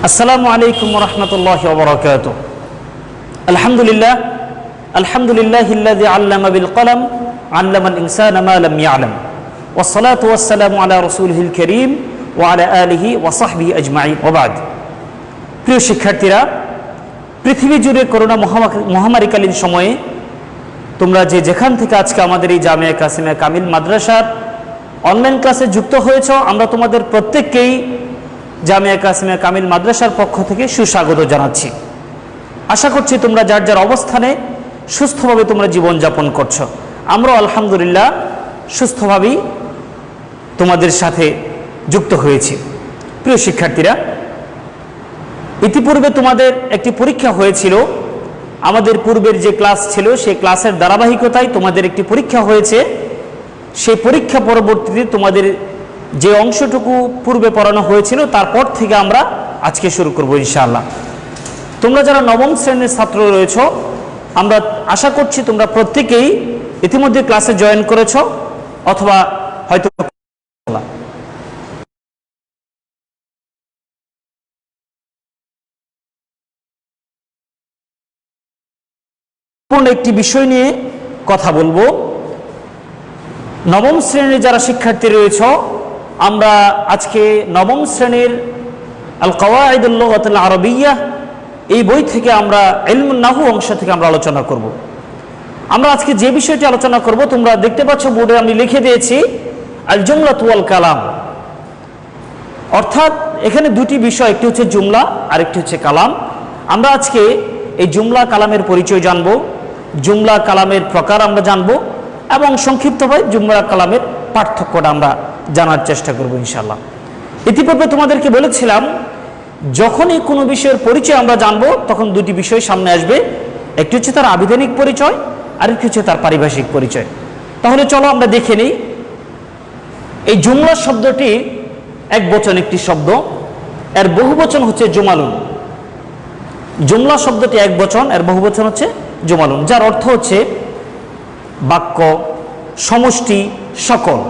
আসসালামু আলাইকুম ওয়া রাহমাতুল্লাহি ওয়া বারাকাতুহু। আলহামদুলিল্লাহ আলহামদুলিল্লাহিল্লাযী আল্লামা বিল কলম আল্লামাল ইনসানা মা লাম ইয়ালাম ওয়াস সালাতু ওয়াস সালামু আলা রাসূলিহিল কারীম ওয়া আলা আলিহি ওয়া সাহবিহি আজমাইন ওয়া বা'দ। প্রিয় শিক্ষার্থীরা, পৃথিবী জুড়ে করোনা মহামারীকালীন সময়ে তোমরা যেখান থেকে আজকে আমাদের এই জামিয়া কাসিমা কামিল মাদ্রাসার অনলাইন ক্লাসে যুক্ত হয়েছ, আমরা তোমাদের প্রত্যেককেই জামিয়া কাসিমা কামিল মাদ্রাসার পক্ষ থেকে সুস্বাগত জানাচ্ছি। আশা করছি তোমরা যার যার অবস্থানে সুস্থভাবে তোমরা জীবনযাপন করছো। আমরাও আলহামদুলিল্লাহ সুস্থভাবেই তোমাদের সাথে যুক্ত হয়েছি। প্রিয় শিক্ষার্থীরা, ইতিপূর্বে তোমাদের একটি পরীক্ষা হয়েছিল। আমাদের পূর্বের যে ক্লাস ছিল সেই ক্লাসের ধারাবাহিকতায় তোমাদের একটি পরীক্ষা হয়েছে। সেই পরীক্ষা পরবর্তীতে তোমাদের যে অংশটুকু পূর্বে পড়ানো হয়েছিল তারপর থেকে আমরা আজকে শুরু করব ইনশাআল্লাহ। তোমরা যারা নবম শ্রেণীর ছাত্র রয়েছ, আমরা আশা করছি তোমরা প্রত্যেকেই ইতিমধ্যে ক্লাসে জয়েন করেছ অথবা হয়তো একটি বিষয় নিয়ে কথা বলবো। নবম শ্রেণীর যারা শিক্ষার্থী রয়েছ, আমরা আজকে নবম শ্রেণীর আল কাওয়াইদুল লুগাতুল আরাবিয়্যাহ এই বই থেকে আমরা ইলমুন নাহু অংশ থেকে আমরা আলোচনা করব। আমরা আজকে যে বিষয়টি আলোচনা করব, তোমরা দেখতে পাচ্ছ বোর্ডে আমি লিখে দিয়েছি আল জুমলাতু ওয়াল কালাম। অর্থাৎ এখানে দুটি বিষয়, একটি হচ্ছে জুমলা আর একটি হচ্ছে কালাম। আমরা আজকে এই জুমলা কালামের পরিচয় জানব, জুমলা কালামের প্রকার আমরা জানব এবং সংক্ষিপ্তভাবে জুমলা কালামের পার্থক্যটা আমরা জানার চেষ্টা করব ইনশাআল্লাহ। ইতিপূর্বে তোমাদেরকে বলেছিলাম, যখনই কোনো বিষয়ের পরিচয় আমরা জানবো তখন দুটি বিষয় সামনে আসবে, একটি হচ্ছে তার আবিধানিক পরিচয় আর একটি হচ্ছে তার পারিভাষিক পরিচয়। তাহলে চলো আমরা দেখে নিই। এই জুমলা শব্দটি এক বচন একটি শব্দ, এর বহুবচন হচ্ছে জুমালুন। জুমলা শব্দটি এক বচন, এর বহুবচন হচ্ছে জুমালুন, যার অর্থ হচ্ছে বাক্য, সমষ্টি, সকল।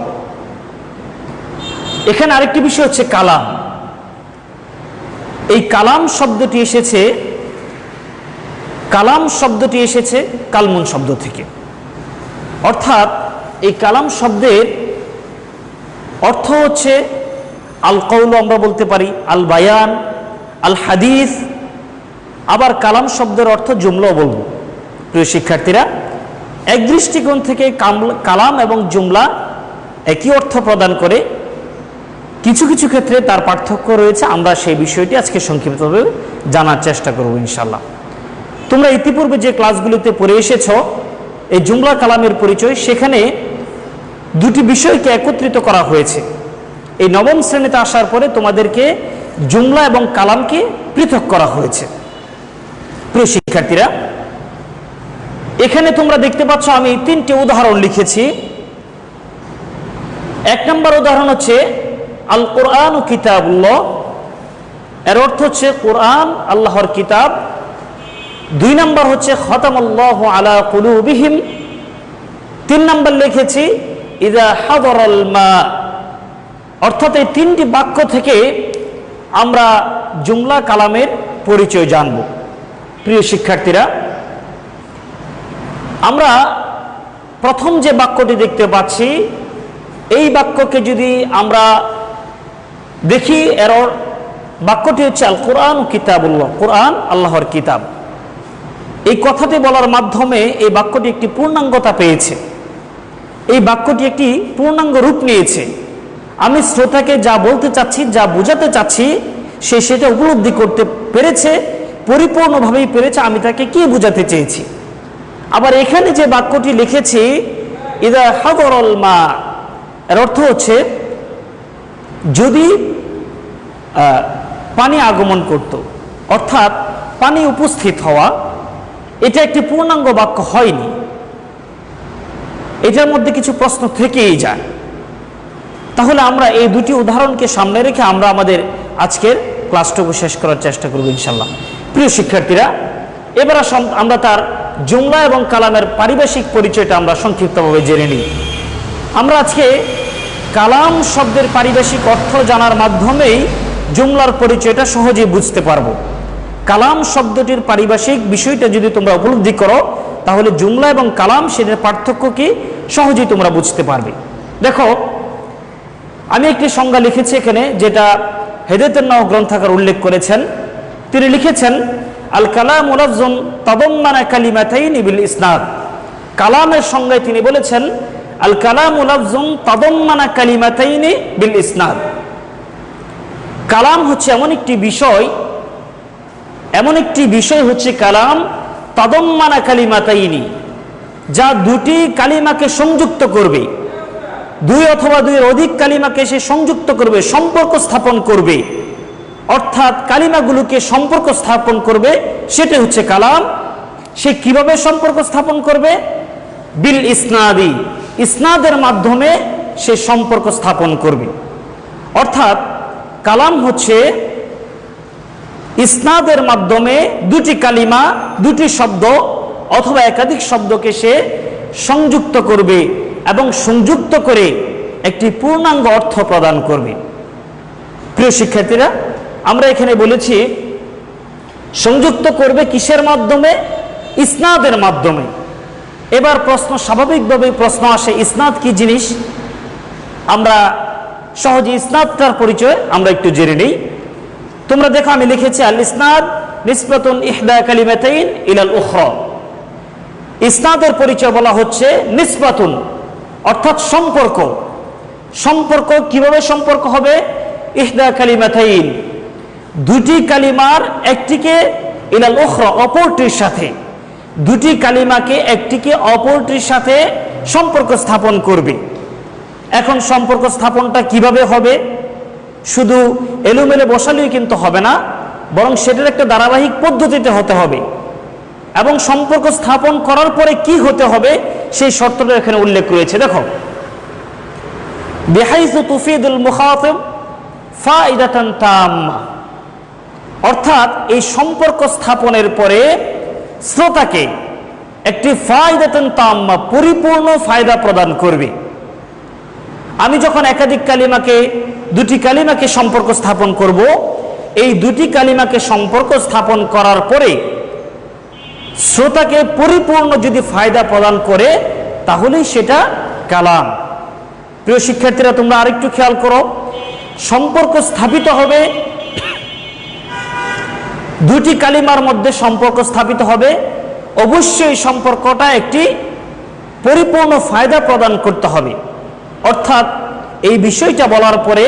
এখানে আরেকটি বিষয় হচ্ছে কালাম। এই কালাম শব্দটি এসেছে কালমুন শব্দ থেকে। অর্থাৎ এই কালাম শব্দের অর্থ হচ্ছে আল কৌল, আমরা বলতে পারি আল বায়ান, আল হাদিস। আবার কালাম শব্দের অর্থ জুমলাও বলবো। প্রিয় শিক্ষার্থীরা, এক দৃষ্টিকোণ থেকে কালাম এবং জুমলা একই অর্থ প্রদান করে, কিছু কিছু ক্ষেত্রে তার পার্থক্য রয়েছে। আমরা সেই বিষয়টি আজকে সংক্ষিপ্তভাবে জানার চেষ্টা করব ইনশাআল্লাহ। তোমরা ইতিপূর্বে যে ক্লাসগুলোতে পড়ে এসেছ এই জুমলা কালামের পরিচয়, সেখানে দুটি বিষয়কে একত্রিত করা হয়েছে। এই নবম শ্রেণীতে আসার পরে তোমাদেরকে জুমলা এবং কালামকে পৃথক করা হয়েছে। প্রিয় শিক্ষার্থীরা, এখানে তোমরা দেখতে পাচ্ছ আমি তিনটি উদাহরণ লিখেছি। এক নম্বর উদাহরণ হচ্ছে আল কোরআন কিতাবুল্লাহ, এর অর্থ হচ্ছে কোরআন আল্লাহর কিতাব। দুই নম্বর হচ্ছে খতামাল্লাহু আলা কুলুবিহিম। তিন নম্বর লিখেছি ইযা হাদারাল মা। অর্থাৎ এই তিনটি বাক্য থেকে আমরা জুমলা কালামের পরিচয় জানব। প্রিয় শিক্ষার্থীরা, আমরা প্রথম যে বাক্যটি দেখতে পাচ্ছি, এই বাক্যকে যদি আমরা দেখি, এর বাক্যটি হচ্ছে আল কোরআন কিতাবুল্লাহ, কোরআন আল্লাহর কিতাব। এই কথাটি বলার মাধ্যমে এই বাক্যটি একটি পূর্ণাঙ্গতা পেয়েছে, এই বাক্যটি একটি পূর্ণাঙ্গ রূপ নিয়েছে। আমি শ্রোতাকে যা বলতে চাচ্ছি, যা বোঝাতে চাচ্ছি, সে সেটা উপলব্ধি করতে পেরেছে, পরিপূর্ণভাবেই পেরেছে আমি তাকে কি বোঝাতে চেয়েছি। আবার এখানে যে বাক্যটি লিখেছি ইযা হাদারাল মা, এর অর্থ হচ্ছে যদি পানি আগমন করত, অর্থাৎ পানি উপস্থিত হওয়া, এটা একটি পূর্ণাঙ্গ বাক্য হয়নি, এটার মধ্যে কিছু প্রশ্ন থেকেই যায়। তাহলে আমরা এই দুটি উদাহরণকে সামনে রেখে আমরা আমাদের আজকের ক্লাসটুকু শেষ করার চেষ্টা করব ইনশাআল্লাহ। প্রিয় শিক্ষার্থীরা, এবার আমরা তার জুমলা এবং কালামের পারিভাষিক পরিচয়টা আমরা সংক্ষিপ্তভাবে জেনে নিই। আমরা আজকে কালাম শব্দের পারিভাষিক অর্থ জানার মাধ্যমেই জুমলার পরিচয়টা সহজেই বুঝতে পারবো। কালাম শব্দটির পারিভাষিক বিষয়টা যদি তোমরা উপলব্ধি করো, তাহলে জুমলা এবং কালাম সেটার পার্থক্য কি সহজেই তোমরা বুঝতে পারবে। দেখো, আমি একটি সংজ্ঞা লিখেছি এখানে, যেটা হেদায়েতুন নাহ গ্রন্থাকার উল্লেখ করেছেন। তিনি লিখেছেন, আল কালামু লাফজুন তাদাম্মানা কালিমাতাইনি বিল ইসনাদ। কালামের সংজ্ঞায় তিনি বলেছেন, আল কালামু লাফজুন তাদাম্মানা কালিমাতাইনি বিল ইসনাদ। কালাম হচ্ছে এমন একটি বিষয় হচ্ছে কালাম তাদাম্মানা কালিমাতাইনি, যা দুটি কালিমাকে সংযুক্ত করবে, দুই অথবা দুইয়ের অধিক কালিমাকে সে সংযুক্ত করবে, সম্পর্ক স্থাপন করবে, অর্থাৎ কালিমাগুলোকে সম্পর্ক স্থাপন করবে, সেটা হচ্ছে কালাম। সে কিভাবে সম্পর্ক স্থাপন করবে? বিল ইসনাদি, ইসনাদের মাধ্যমে সে সম্পর্ক স্থাপন করবে। অর্থাৎ কালাম হচ্ছে ইসনাদের মাধ্যমে দুটি কালিমা, দুটি শব্দ অথবা একাধিক শব্দকে সে সংযুক্ত করবে এবং সংযুক্ত করে একটি পূর্ণাঙ্গ অর্থ প্রদান করবে। প্রিয় শিক্ষার্থীরা, আমরা এখানে বলেছি সংযুক্ত করবে কিসের মাধ্যমে? ইসনাদের মাধ্যমে। এবার প্রশ্ন, স্বাভাবিকভাবেই প্রশ্ন আসে, ইসনাদ কি জিনিস? আমরা সহজে ইসনাদটার পরিচয় আমরা একটু জেনে নিই। তোমরা দেখো, আমি লিখেছি আল ইসনাদ নিসবাতুন ইহদা কালিমাতাইন ইলাল উখরা। ইসনাদের পরিচয় বলা হচ্ছে নিসবাতুন, অর্থাৎ সম্পর্ক। সম্পর্ক কিভাবে সম্পর্ক হবে? ইহদা কালিমাতাইন, দুটি কালিমার একটিকে, ইলাল উখরা, অপরটির সাথে, দুটি কালিমাকে একটিকে অপরটির সাথে সম্পর্ক স্থাপন করবে। এখন সম্পর্ক স্থাপনটা কিভাবে হবে? শুধু এলোমেলো বসালেই কিন্তু হবে না, বরং সেটার একটা ধারাবাহিক পদ্ধতিতে হতে হবে। এবং সম্পর্ক স্থাপন করার পরে কি হতে হবে সেই শর্তটা এখানে উল্লেখ রয়েছে। দেখো, বিহাইসু তুফিদুল মুখাতিব ফাইদাতান তাম্মা, অর্থাৎ এই সম্পর্ক স্থাপনের পরে শ্রোতাকে একটি ফায়দাতুন তাম্মা, পরিপূর্ণ ফায়দা প্রদান করবে। আমি যখন একাধিক কালিমাকে, দুটি কালিমাকে সম্পর্ক স্থাপন করব, এই দুটি কালিমাকে সম্পর্ক স্থাপন করার পরে শ্রোতাকে পরিপূর্ণ যদি ফায়দা প্রদান করে, তাহলেই সেটা কালাম। প্রিয় শিক্ষার্থীরা, তোমরা আরেকটু খেয়াল করো, সম্পর্ক স্থাপিত হবে, দুটি কালিমার মধ্যে সম্পর্ক স্থাপিত হবে, অবশ্যই সম্পর্কটা একটি পরিপূর্ণ ফায়দা প্রদান করতে হবে। অর্থাৎ এই বিষয়টা বলার পরে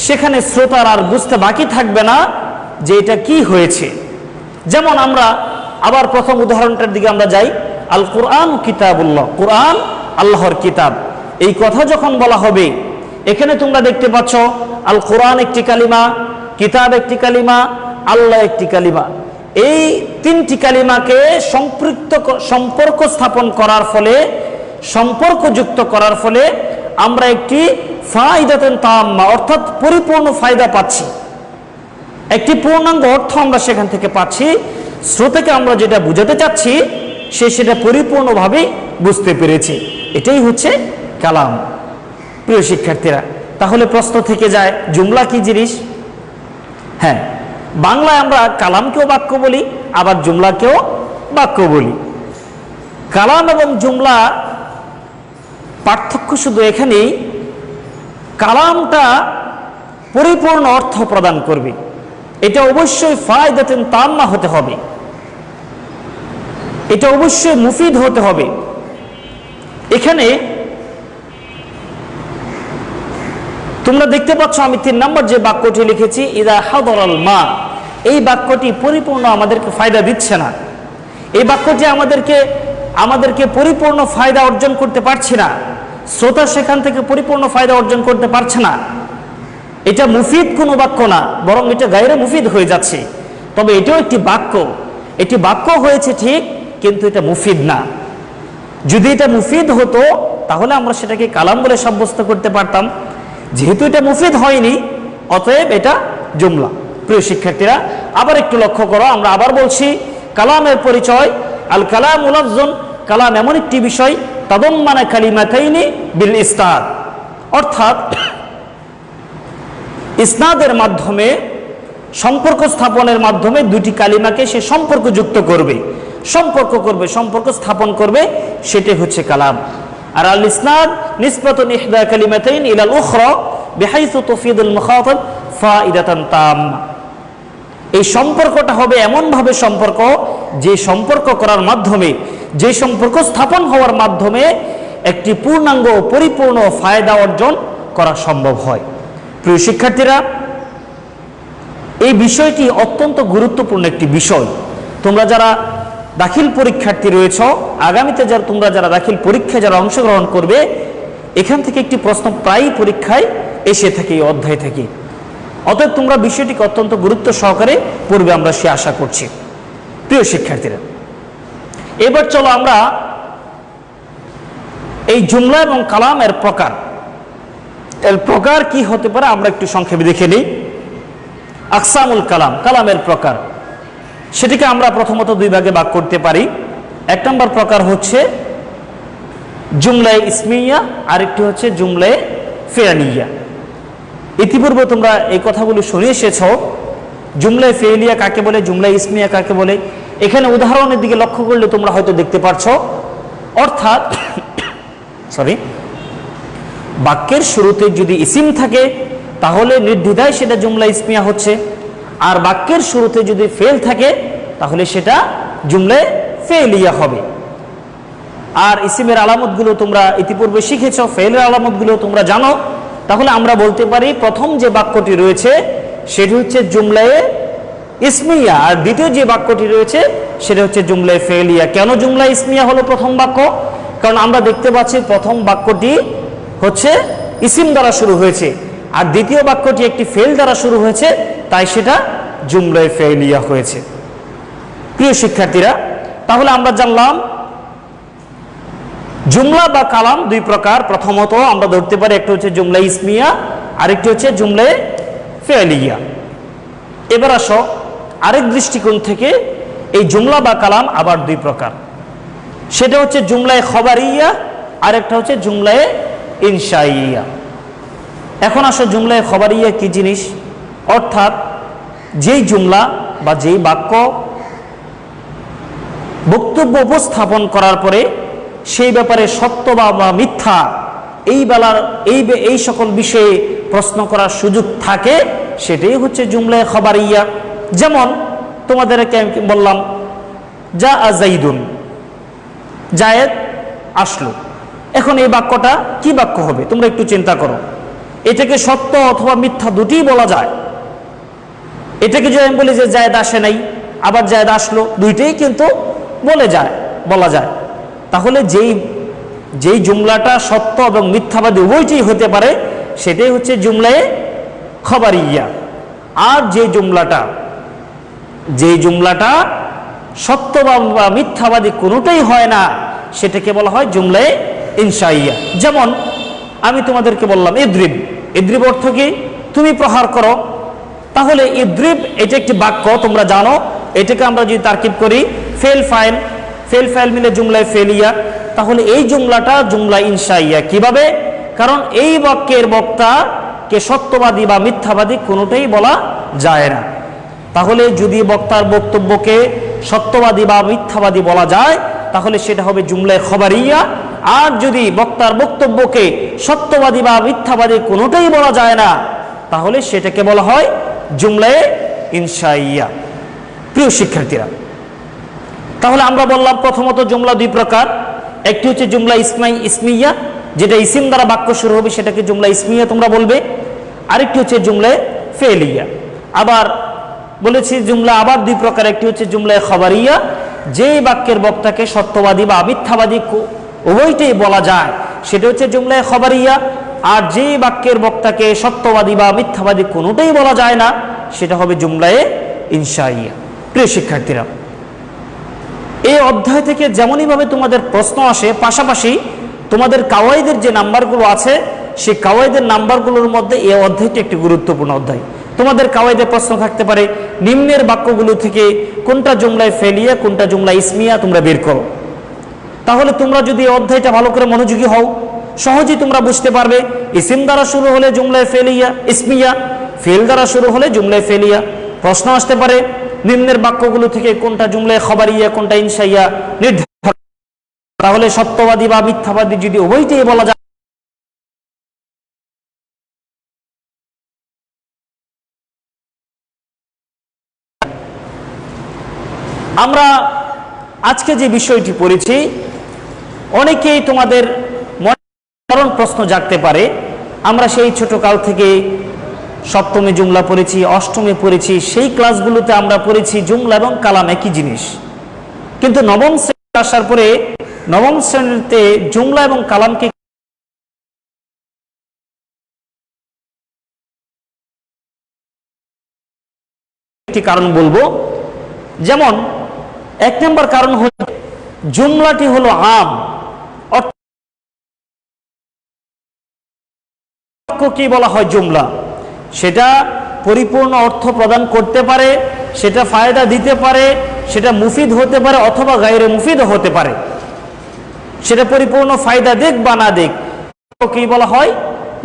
সেখানে শ্রোতার আর বুঝতে বাকি থাকবে না যে এটা কি হয়েছে। যেমন আমরা আবার প্রথম উদাহরণটার দিকে আমরা যাই, আল কুরআন কিতাবুল্লাহ, কুরআন আল্লাহর কিতাব। এই কথা যখন বলা হবে, এখানে তোমরা দেখতে পাচ্ছ আল কুরআন একটি কালিমা, কিতাব একটি কালিমা, আল্লাহ একটি কালিমা। এই তিনটি কালিমাকে সম্পর্ক স্থাপন করার ফলে, সম্পর্কযুক্ত করার ফলে আমরা একটি ফায়দাতুন তাম্মা, অর্থাৎ পরিপূর্ণ ফায়দা পাচ্ছি, একটি পূর্ণাঙ্গ অর্থ আমরা সেখান থেকে পাচ্ছি। শ্রোতাকে আমরা যেটা বুঝাতে চাচ্ছি সে সেটা পরিপূর্ণভাবে বুঝতে পেরেছে। এটাই হচ্ছে কালাম। প্রিয় শিক্ষার্থীরা, তাহলে প্রশ্ন থেকে যায়, জুমলা কি জিনিস? হ্যাঁ, বাংলায় আমরা কালামকেও বাক্য বলি, আবার জুমলাকেও বাক্য বলি। কালাম এবং জুমলা পার্থক্য শুধু এখানেই, কালামটা পরিপূর্ণ অর্থ প্রদান করবে, এটা অবশ্যই ফায়দাতুন তাম্মা হতে হবে, এটা অবশ্যই মুফিদ হতে হবে। এখানে তোমরা দেখতে পাচ্ছ, আমি 3 নম্বর যে বাক্যটি লিখেছি, ইদা হাদরাল মা, এই বাক্যটি পরিপূর্ণ আমাদেরকে ফায়দা দিচ্ছে না। এই বাক্যটি আমাদেরকে পরিপূর্ণ ফায়দা অর্জন করতে পারছে না, শ্রোতা সেখান থেকে পরিপূর্ণ ফায়দা অর্জন করতে পারছে না। এটা মুফিদ কোনো বাক্য না, বরং এটা গায়রে মুফিদ হয়ে যাচ্ছে। তবে এটাও একটি বাক্য, এটি বাক্য হয়েছে ঠিক, কিন্তু এটা মুফিদ না। যদি এটা মুফিদ হতো তাহলে আমরা সেটাকে কালাম বলে সাব্যস্ত করতে পারতাম। যেহেতু এটা মুফিদ হয়নি, অতএব এটা জুমলা। প্রিয় শিক্ষার্থীরা, আবার একটু লক্ষ্য করো, আমরা আবার বলছি, কালামের পরিচয়, আল কালামু লাফজুন, কালাম এমন একটি বিষয়, তাদাম্মানা কালিমাতাইনি বিল ইসনাদ, অর্থাৎ ইসনাদের মাধ্যমে, সম্পর্ক স্থাপনের মাধ্যমে দুটি কালিমাকে সে সম্পর্কযুক্ত করবে, সম্পর্ক স্থাপন করবে, সেটাই হচ্ছে কালাম। আর আল ইসনাদ নিসবাতুন ইহদা কালিমাতাইন ইলাল উখরা বিহাইসু তুফিদুল মুখাতাব ফাইদাতান তাম্মা। এই সম্পর্কটা হবে এমনভাবে সম্পর্ক, যে সম্পর্ক করার মাধ্যমে, যে সম্পর্ক স্থাপন হওয়ার মাধ্যমে একটি পূর্ণাঙ্গ পরিপূর্ণ ফায়দা অর্জন করা সম্ভব হয়। প্রিয় শিক্ষার্থীরা, এই বিষয়টি অত্যন্ত গুরুত্বপূর্ণ একটি বিষয়। তোমরা যারা দাখিল পরীক্ষার্থী রয়েছ, আগামীতে তোমরা যারা দাখিল পরীক্ষায় যারা অংশগ্রহণ করবে, এখান থেকে একটি প্রশ্ন প্রায়ই পরীক্ষায় এসে থাকে এই অধ্যায় থেকে। অতএব তোমরা বিষয়টিকে অত্যন্ত গুরুত্ব সহকারে পড়বে, আমরা সে আশা করছি। প্রিয় শিক্ষার্থীরা, এবার চলো আমরা এই জুমলা এবং কালামের প্রকার, এর প্রকার কি হতে পারে আমরা একটু সংক্ষেপে দেখে নিই। আকসামুল কালাম, কালামের প্রকার, সেটিকে আমরা প্রথমত দুই ভাগে ভাগ করতে পারি। এক নম্বর প্রকার হচ্ছে জুমলায়ে ইসমিয়া, আরেকটি হচ্ছে জুমলায়ে ফিআলিয়া। ইতিপূর্বে তোমরা এই কথাগুলো শুনে এসেছ। জুমলায়ে ফিআলিয়া কাকে বলে, জুমলায়ে ইসমিয়া কাকে বলে, এখানে উদাহরণের দিকে লক্ষ্য করলে তোমরা হয়তো দেখতে পারছো। অর্থাৎ বাক্যের শুরুতে যদি ইসিম থাকে তাহলে নির্দ্বিধায় সেটা জুমলা ইসমিয়া হচ্ছে, আর বাক্যের শুরুতে যদি ফেল থাকে তাহলে সেটা জুমলায়ে ফেলিয়া হবে। আর ইসিমের আলামতগুলো তোমরা ইতিপূর্বে শিখেছ, ফেলের আলামতগুলো তোমরা জানো। তাহলে আমরা বলতে পারি প্রথম যে বাক্যটি রয়েছে সেটি হচ্ছে জুমলায়ে ইসমিয়া, আর দ্বিতীয় যে বাক্যটি রয়েছে সেটা হচ্ছে জুমলায়ে ফেলিয়া। কেন জুমলা ইসমিয়া হলো প্রথম বাক্য? কারণ আমরা দেখতে পাচ্ছি প্রথম বাক্যটি হচ্ছে ইসিম দ্বারা শুরু হয়েছে, আর দ্বিতীয় বাক্যটি একটি ফেল দ্বারা শুরু হয়েছে, তাই সেটা জুমলায়ে ফেলিয়া হয়েছে। প্রিয় শিক্ষার্থীরা, তাহলে আমরা জানলাম জুমলা বা কালাম দুই প্রকার। প্রথমত আমরা ধরতে পারি একটা হচ্ছে জুমলা ইসমিয়া, আরেকটি হচ্ছে জুমলায়ে ফেলিয়া। এবার আসো আরেক দৃষ্টিকোণ থেকে এই জুমলা বা কালাম আবার দুই প্রকার, সেটা হচ্ছে জুমলায়ে খবরিয়া, আরেকটা হচ্ছে জুমলায়ে ইনশাইয়া। এখন আসো জুমলায়ে খবরিয়া কি জিনিস? অর্থাৎ যেই জুমলা বা যেই বাক্য বক্তব্য উপস্থাপন করার পরে সেই ব্যাপারে সত্য বা মিথ্যা এই সকল বিষয়ে প্রশ্ন করার সুযোগ থাকে, সেটাই হচ্ছে জুমলায়ে খবরিয়া। যেমন তোমাদেরকে আমি বললাম যা জাইদুন, জায়েদ আসলো। এখন এই বাক্যটা কি বাক্য হবে তোমরা একটু চিন্তা করো। এটাকে সত্য অথবা মিথ্যা দুটিই বলা যায়। এটাকে যদি আমি বলি যে জায়েদ আসে নাই, আবার জায়েদ আসলো, দুইটাই কিন্তু বলা যায়। তাহলে যেই জুমলাটা সত্য এবং মিথ্যাবাদী উভয়টি হতে পারে সেটাই হচ্ছে জুমলায়ে খবরিয়া। আর যে জুমলাটা সত্য বা মিথ্যাবাদী কোনোটাই হয় না, সেটাকে বলা হয় জুমলায়ে ইনশাইয়া। যেমন আমি তোমাদেরকে বললাম ইদ্রিব, ইদ্রিব অর্থ কি? তুমি প্রহার করো। তাহলে ইদ্রিব এটা একটি বাক্য, তোমরা জানো। এটাকে আমরা যদি তারকিব করি ফেল ফাইল মিলে জুমলায়ে ফেলিয়া, তাহলে এই জুমলাটা জুমলা ইনশাইয়া। কিভাবে? কারণ এই বাক্যের বক্তাকে সত্যবাদী বা মিথ্যাবাদী কোনোটাই বলা যায় না। তাহলে যদি বক্তার বক্তব্যকে সত্যবাদী বা মিথ্যাবাদী বলা যায় তাহলে সেটা হবে জুমলায়ে খবরিয়া। আর যদি বক্তার বক্তব্যকে সত্যবাদী বা মিথ্যাবাদী কোনোটাই বলা যায় না তাহলে সেটাকে বলা হয় জুমলায়ে ইনশাইয়া। প্রিয় শিক্ষার্থীরা, তাহলে আমরা বললাম প্রথমত জুমলা দুই প্রকার। একটি হচ্ছে জুমলা ইসমিয়া, যেটা ইসিম দ্বারা বাক্য শুরু হবে সেটাকে জুমলা ইসমিয়া তোমরা বলবে। আরেকটি হচ্ছে জুমলায়ে ফেলিয়া। আবার বলেছি জুমলা আবার দুই প্রকার, একটি হচ্ছে জুমলায়ে খবরিয়া, যেই বাক্যের বক্তাকে সত্যবাদী বা মিথ্যাবাদী উভয়টাই বলা যায় সেটা হচ্ছে জুমলায়ে খবরিয়া। আর যেই বাক্যের বক্তাকে সত্যবাদী বা মিথ্যাবাদী কোনোটাই বলা যায় না সেটা হবে জুমলায়ে ইনশাইয়া। প্রিয় শিক্ষার্থীরা, এই অধ্যায় থেকে যেমনইভাবে তোমাদের প্রশ্ন আসে, পাশাপাশি তোমাদের কাওয়াইদের যে নাম্বারগুলো আছে সেই কাওয়াইদের নাম্বারগুলোর মধ্যে এই অধ্যায়টি একটি গুরুত্বপূর্ণ অধ্যায়। তোমাদের কাওয়াইদে প্রশ্ন থাকতে পারে নিম্নের বাক্যগুলো থেকে কোনটা জুমলায়ে ফেলিয়া, কোনটা জুমলা ইসমিয়া, তোমরা বের করো। তাহলে তোমরা যদি এই অধ্যায়টা ভালো করে মনোযোগী হও সহজেই তোমরা বুঝতে পারবে ইসিম দ্বারা শুরু হলে জুমলায়ে ফেলিয়া ইসমিয়া, ফেল দ্বারা শুরু হলে জুমলায় ফেলিয়া। প্রশ্ন আসতে পারে নিম্নের বাক্যগুলো থেকে কোনটা জুমলায় খবরিয়া, কোনটা ইনশাইয়া নির্ধারণ। তাহলে সত্যবাদী বা মিথ্যাবাদী যদি উভয়টাই বলা যায়, আমরা আজকে যে বিষয়টি পড়েছি, অনেকেই তোমাদের মনে প্রশ্ন জাগতে পারে, আমরা সেই ছোট কাল থেকে সপ্তমে জুমলা পড়েছি, অষ্টমে পড়েছি, সেই ক্লাসগুলোতে আমরা পড়েছি জুমলা এবং কালাম একই জিনিস, কিন্তু নবম শ্রেণীতে আসার পরে নবম শ্রেণীতে জুমলা এবং কালামকে একটি কারণ বলবো। যেমন এক নম্বর কারণ হচ্ছে জুমলাটি হলো আম, কি বলা হয় জুমলা, সেটা পরিপূর্ণ অর্থ প্রদান করতে পারে, সেটা ফায়দা দিতে পারে, সেটা মুফিদ হতে পারে অথবা গায়রে মুফিদ হতে পারে, সেটা পরিপূর্ণ ফায়দা দেখ বা না দেখ, কি বলা হয়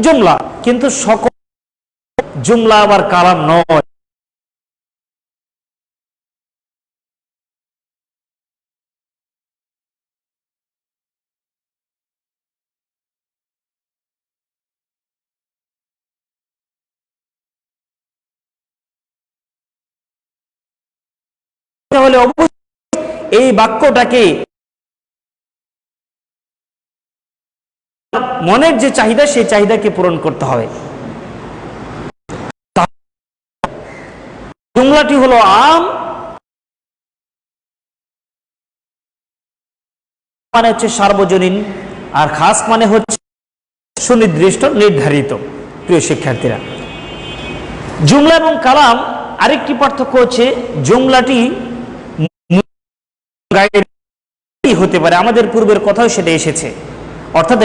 জুমলা। কিন্তু সকল জুমলা আবার কালাম নয়। তাহলে অবশ্যই এই বাক্যটাকে মনের যে চাহিদা, সেই চাহিদাকে পূরণ করতে হবে। জুমলাটি হলো আম, মানে হচ্ছে সার্বজনীন, আর খাস মানে হচ্ছে সুনির্দিষ্ট, নির্ধারিত। প্রিয় শিক্ষার্থীরা, জুমলা এবং কালাম আরেকটি পার্থক্য হচ্ছে জুমলাটি হতে পারে, আমাদের পূর্বের কথাও সেটা এসেছে, অর্থাৎ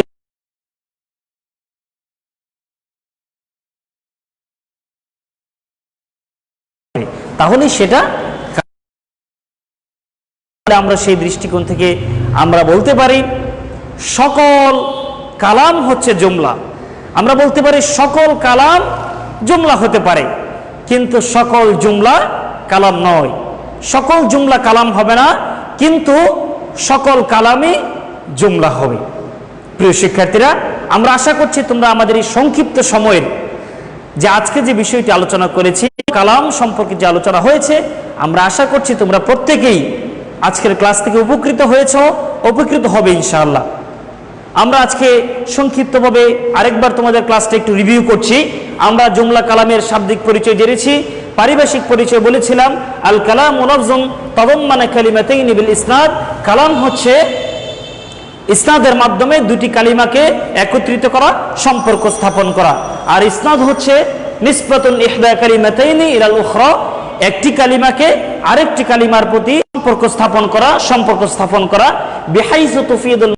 তাহলে সেটা আমরা সেই দৃষ্টিকোণ থেকে আমরা বলতে পারি সকল কালাম হচ্ছে জুমলা। আমরা বলতে পারি সকল কালাম জুমলা হতে পারে, কিন্তু সকল জুমলা কালাম নয়। সকল জুমলা কালাম হবে না, কিন্তু সকল কালামই জুমলা হবে। প্রিয় শিক্ষার্থীরা, আমরা আশা করছি তোমরা আমাদের এই সংক্ষিপ্ত সময়ের যে আজকে যে বিষয়টি আলোচনা করেছি, কালাম সম্পর্কে যে আলোচনা হয়েছে, আমরা আশা করছি তোমরা প্রত্যেকেই আজকের ক্লাস থেকে উপকৃত হয়েছ, উপকৃত হবে ইনশাআল্লাহ। আমরা আজকে সংক্ষিপ্তভাবে আরেকবার তোমাদের ক্লাসটা একটু রিভিউ করছি। আমরা জুমলা কালামের শাব্দিক পরিচয় জেনেছি, পারিভাষিক পরিচয় বলেছিলাম। আল কালাম মুনাজ্জাম তাদাম্মানা কালিমাতাইনি বিল ইসনাদ, কালাম হচ্ছে ইসনাদের মাধ্যমে দুটি কালিমাকে একত্রিত করা, সম্পর্ক স্থাপন করা। আর ইসনাদ হচ্ছে নিসবাতুন ইহদা কালিমাতাইনি ইলাল উখরা, একটি কালিমাকে আরেকটি কালিমার প্রতি সম্পর্ক স্থাপন করা বিহাইসু তুফিদুল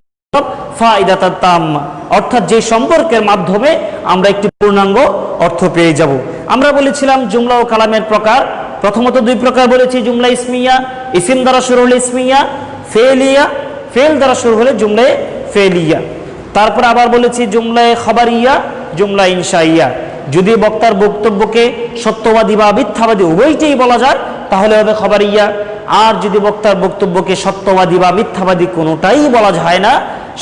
ফায়দাতাত তাম্মা, অর্থাৎ যে সম্পর্কের মাধ্যমে আমরা একটি পূর্ণাঙ্গ অর্থ পেয়ে যাব। আমরা বলেছিলাম জুমলা ও কালামের প্রকার, প্রথমত দুই প্রকার বলেছি, জুমলা ইসমিয়া, ইসিম দ্বারা শুরু হলে ইসমিয়া, ফেলিয়া, ফেল দ্বারা শুরু হলে জুমলায়ে ফেলিয়া। তারপর আবার বলেছি জুমলায়ে খবরিয়া, জুমলা ইনশাইয়া। যদি বক্তার বক্তব্যকে সত্যবাদী বা মিথ্যাবাদী উভয়টাই বলা যায় তাহলে হবে খবরিয়া, আর যদি বক্তার বক্তব্যকে সত্যবাদী বা মিথ্যাবাদী কোনোটাই বলা যায় না,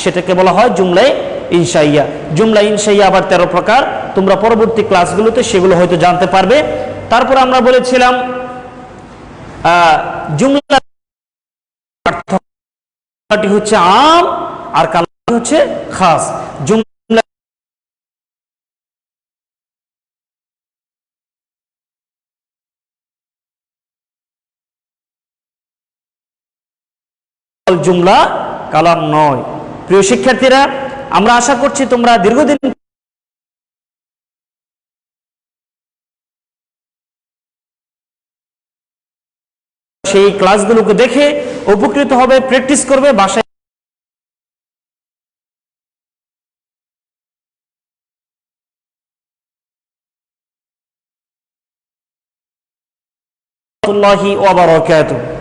সেটাকে বলা হয় জুমলায়ে ইনশাইয়া। জুমলা ইনশাইয়া আবার 13 প্রকার, তোমরা পরবর্তী ক্লাসগুলোতে সেগুলো হয়তো জানতে পারবে। তারপর আমরা বলেছিলাম জুমলা হচ্ছে আম আর কালাম হচ্ছে খাস। জুমলা জুমলা কালাম নয়। প্রিয় শিক্ষার্থীরা, আমরা আশা করছি তোমরা দীর্ঘদিন সেই ক্লাসগুলোকে দেখে উপকৃত হবে, প্র্যাকটিস করবে, বাসায় ওয়া বারাকাতুহু।